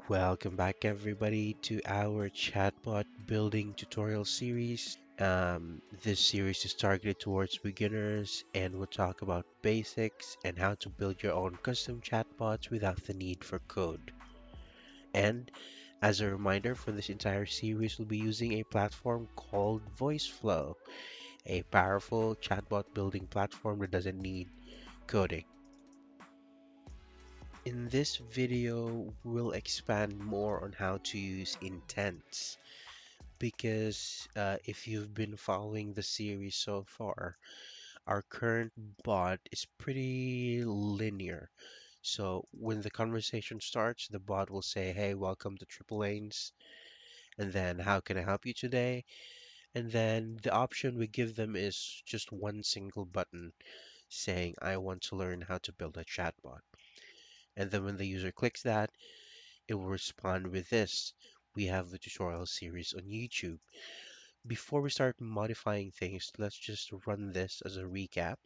Welcome back, everybody, to our chatbot building tutorial series. This series is targeted towards beginners and will talk about basics and how to build your own custom chatbots without the need for code. And as a reminder, for this entire series, we'll be using a platform called Voiceflow, a powerful chatbot building platform that doesn't need coding. In this video, we'll expand more on how to use intents because if you've been following the series so far, our current bot is pretty linear. So when the conversation starts, the bot will say, "Hey, welcome to Triplelanes," and then, "How can I help you today?" And then the option we give them is just one single button saying, "I want to learn how to build a chatbot." And then when the user clicks that, it will respond with this. We have the tutorial series on YouTube. Before we start modifying things, let's just run this as a recap.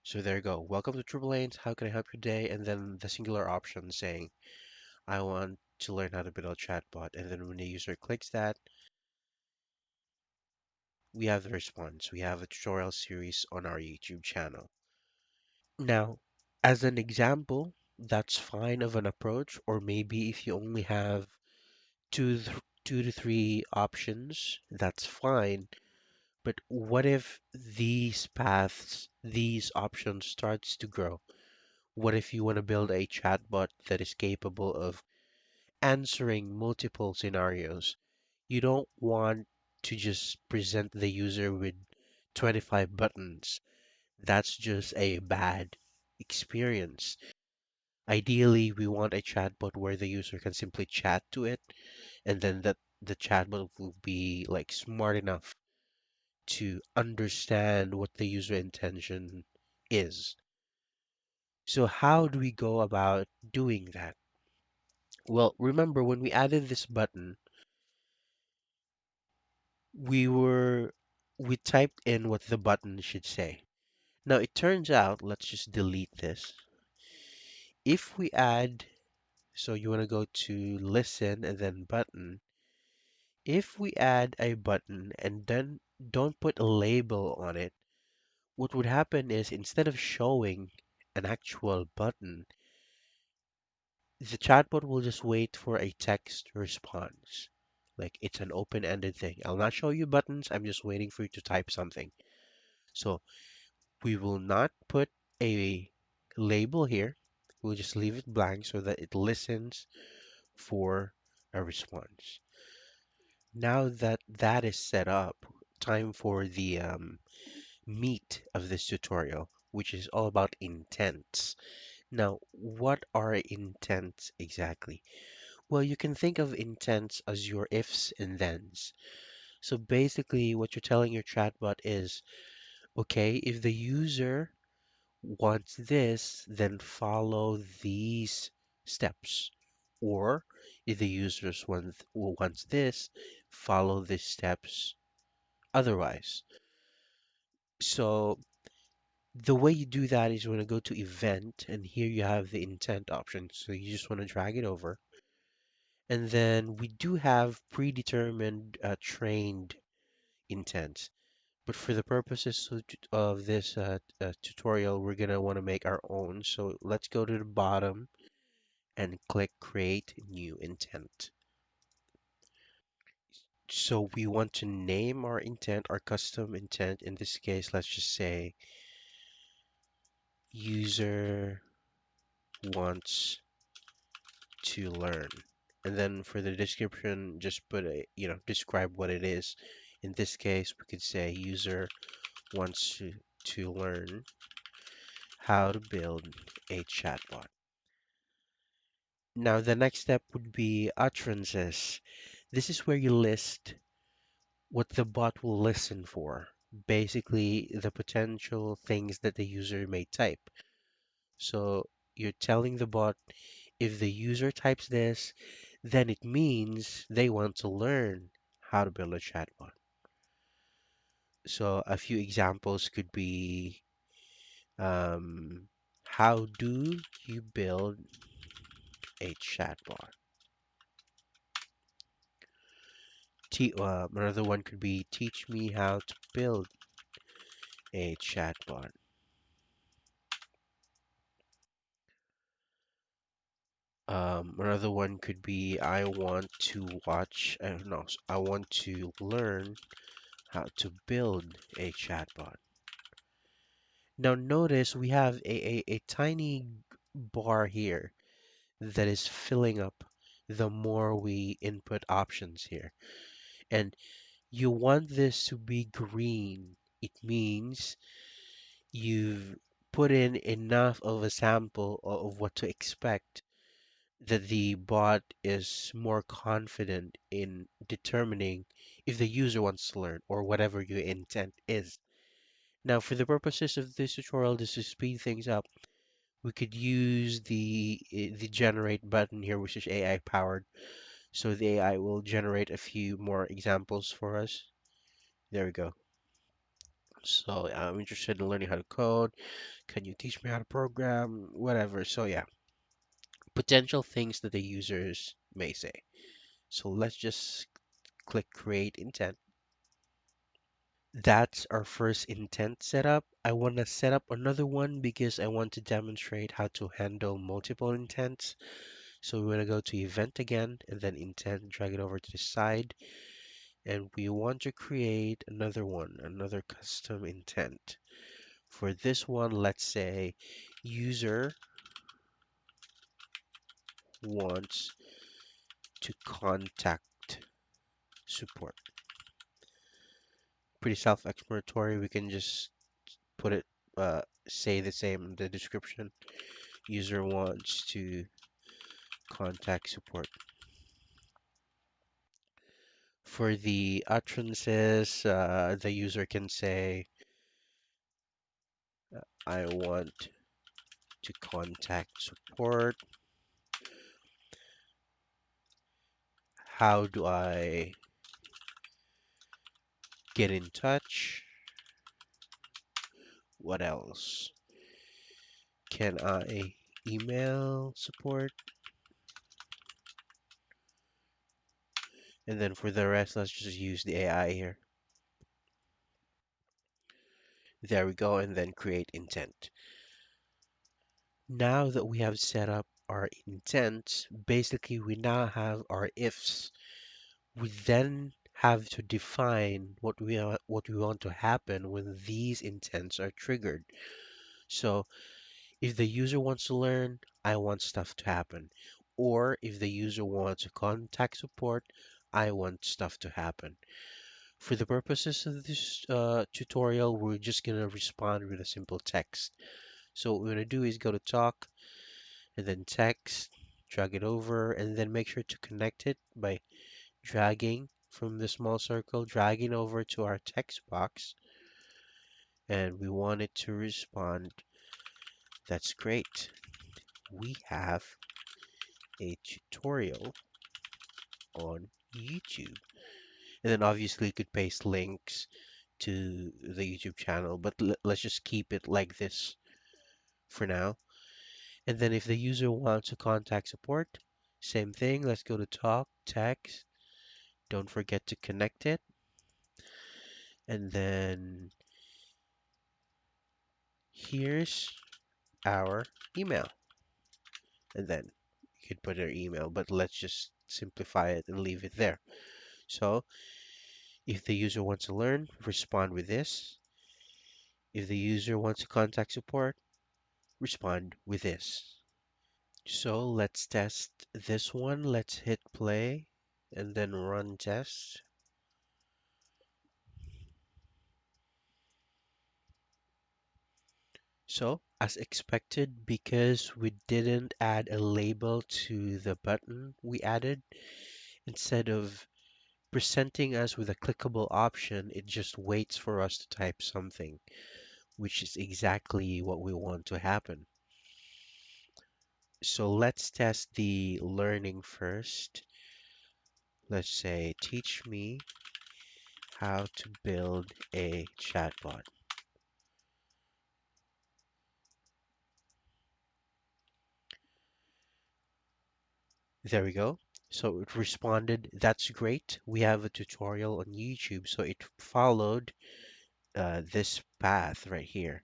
So there you go. Welcome to Triplelanes. How can I help you today? And then the singular option saying, I want to learn how to build a chatbot. And then when the user clicks that, we have the response. We have a tutorial series on our YouTube channel. Now, as an example, that's fine of an approach, or maybe if you only have two to three options, that's fine. But what if these paths, these options starts to grow? What if you want to build a chatbot that is capable of answering multiple scenarios? You don't want to just present the user with 25 buttons. That's just a bad experience. Ideally, we want a chatbot where the user can simply chat to it, and then that the chatbot will be like smart enough to understand what the user intention is. So how do we go about doing that? Well, remember when we added this button, we were we typed in what the button should say. Now it turns out, let's just delete this. If we add, so you want to go to listen and then button. If we add a button and then don't put a label on it, what would happen is instead of showing an actual button, the chatbot will just wait for a text response. Like it's an open-ended thing. I'll not show you buttons, I'm just waiting for you to type something. So we will not put a label here. We'll just leave it blank so that it listens for a response. Now that that is set up, time for the meat of this tutorial, which is all about intents. Now, what are intents exactly? Well, you can think of intents as your ifs and thens. So basically, what you're telling your chatbot is, okay, if the user wants this, then follow these steps. Or if the wants this, follow these steps otherwise. So the way you do that is you want to go to event, and here you have the intent option. So you just want to drag it over. And then we do have predetermined trained intents. But for the purposes of this tutorial, we're going to want to make our own. So let's go to the bottom and click Create New Intent. So we want to name our intent, our custom intent. In this case, let's just say user wants to learn. And then for the description, just put describe what it is. In this case, we could say user wants to learn how to build a chatbot. Now, the next step would be utterances. This is where you list what the bot will listen for. Basically, the potential things that the user may type. So you're telling the bot if the user types this, then it means they want to learn how to build a chatbot. So a few examples could be how do you build a chatbot? Another one could be teach me how to build a chatbot. Another one could be I want to watch, no, I want to learn how to build a chatbot. Now notice we have a tiny bar here that is filling up the more we input options here. And you want this to be green. It means you've put in enough of a sample of what to expect that the bot is more confident in determining if the user wants to learn or whatever your intent is. Now, for the purposes of this tutorial, just to speed things up, we could use the generate button here, which is AI powered. So the AI will generate a few more examples for us. There we go. So I'm interested in learning how to code. Can you teach me how to program? Whatever. So yeah, potential things that the users may say. So let's just click create intent. That's our first intent setup. I want to set up another one because I want to demonstrate how to handle multiple intents. So we're going to go to event again and then intent, drag it over to the side. And we want to create another one, another custom intent. For this one, let's say user wants to contact support. Pretty self-explanatory. We can just put it, say the same in the description. User wants to contact support. For the utterances, the user can say, I want to contact support. How do I get in touch? What else? Can I email support? And then for the rest, let's just use the AI here. There we go, and then create intent. Now that we have set up our intent, basically we now have our ifs. We then have to define what we want to happen when these intents are triggered. So if the user wants to learn, I want stuff to happen. Or if the user wants to contact support, I want stuff to happen. For the purposes of this tutorial, we're just going to respond with a simple text. So what we're going to do is go to talk and then text, drag it over, and then make sure to connect it by dragging from the small circle, dragging over to our text box, and we want it to respond. That's great. We have a tutorial on YouTube. And then obviously you could paste links to the YouTube channel, but let's just keep it like this for now. And then if the user wants to contact support, same thing. Let's go to talk, text. Don't forget to connect it. And then here's our email. And then you could put our email, but let's just simplify it and leave it there. So if the user wants to learn, respond with this. If the user wants to contact support, respond with this. So let's test this one. Let's hit play and then run test. So as expected, because we didn't add a label to the button we added, instead of presenting us with a clickable option, it just waits for us to type something, which is exactly what we want to happen. So let's test the learning first. Let's say, teach me how to build a chatbot. There we go. So it responded, "That's great. We have a tutorial on YouTube." So it followed this path right here.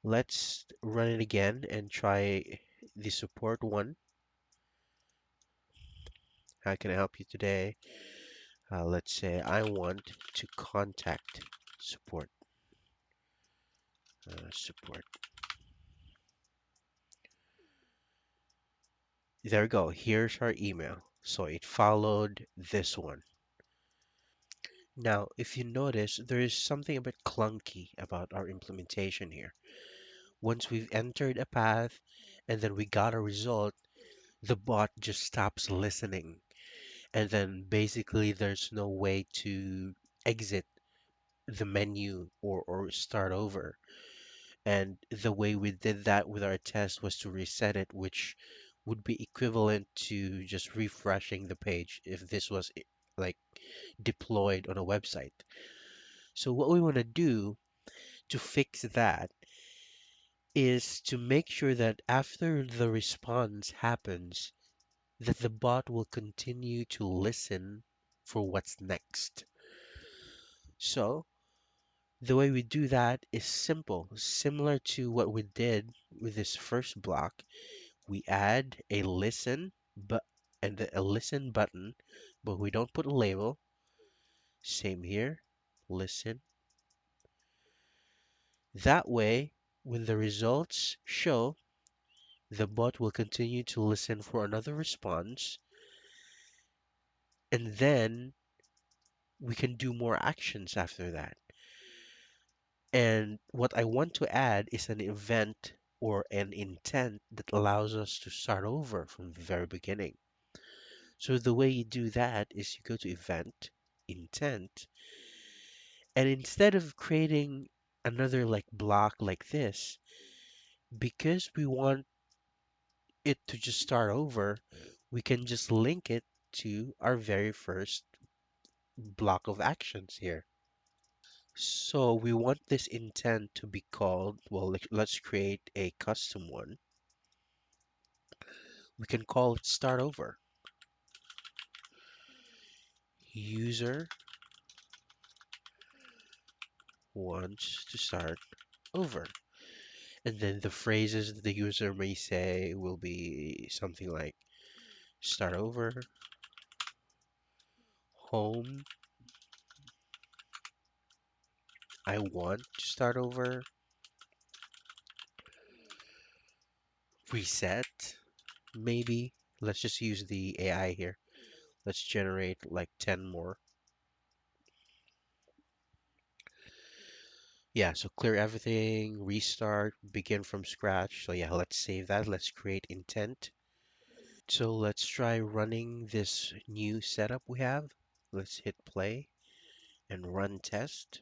Let's run it again and try the support one. How can I help you today? Let's say I want to contact support. Support. There we go. Here's our email. So it followed this one. Now, if you notice, there is something a bit clunky about our implementation here. Once we've entered a path and then we got a result, the bot just stops listening. And then basically there's no way to exit the menu or start over. And the way we did that with our test was to reset it, which would be equivalent to just refreshing the page if this was like deployed on a website. So what we want to do to fix that is to make sure that after the response happens, that the bot will continue to listen for what's next. So the way we do that is simple, similar to what we did with this first block. We add a listen but and a listen button, but we don't put a label. Same here, listen. That way, when the results show, the bot will continue to listen for another response, and then we can do more actions after that. And what I want to add is an event or an intent that allows us to start over from the very beginning. So the way you do that is you go to event, intent, and instead of creating another like block like this, because we want it to just start over, we can just link it to our very first block of actions here. So we want this intent to be called, well, let's create a custom one. We can call it start over. User wants to start over. And then the phrases that the user may say will be something like start over, home, I want to start over, reset, maybe. Let's just use the AI here. Let's generate like 10 more. Yeah, so clear everything, restart, begin from scratch. So yeah, let's save that. Let's create intent. So let's try running this new setup we have. Let's hit play and run test.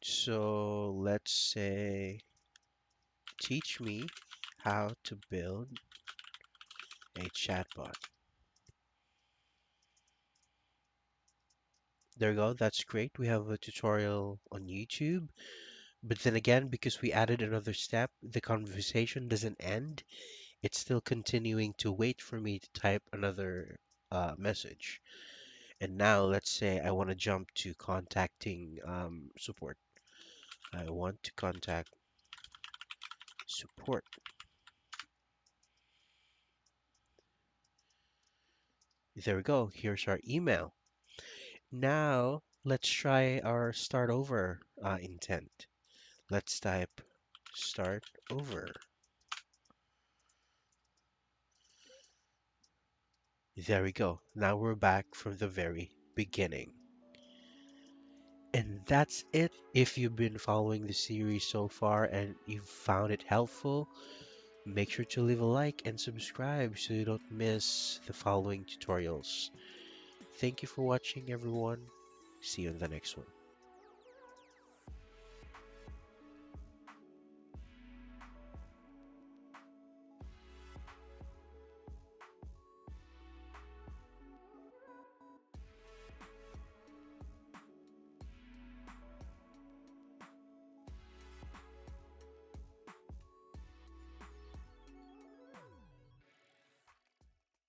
So let's say, teach me how to build a chatbot. There we go. That's great. We have a tutorial on YouTube. But then again, because we added another step, the conversation doesn't end. It's still continuing to wait for me to type another message. And now let's say I want to jump to contacting support. I want to contact support. There we go. Here's our email. Now let's try our start over intent. Let's type start over. There we go. Now we're back from the very beginning. And that's it. If you've been following the series so far and you've found it helpful, make sure to leave a like and subscribe so you don't miss the following tutorials. Thank you for watching, everyone. See you in the next one.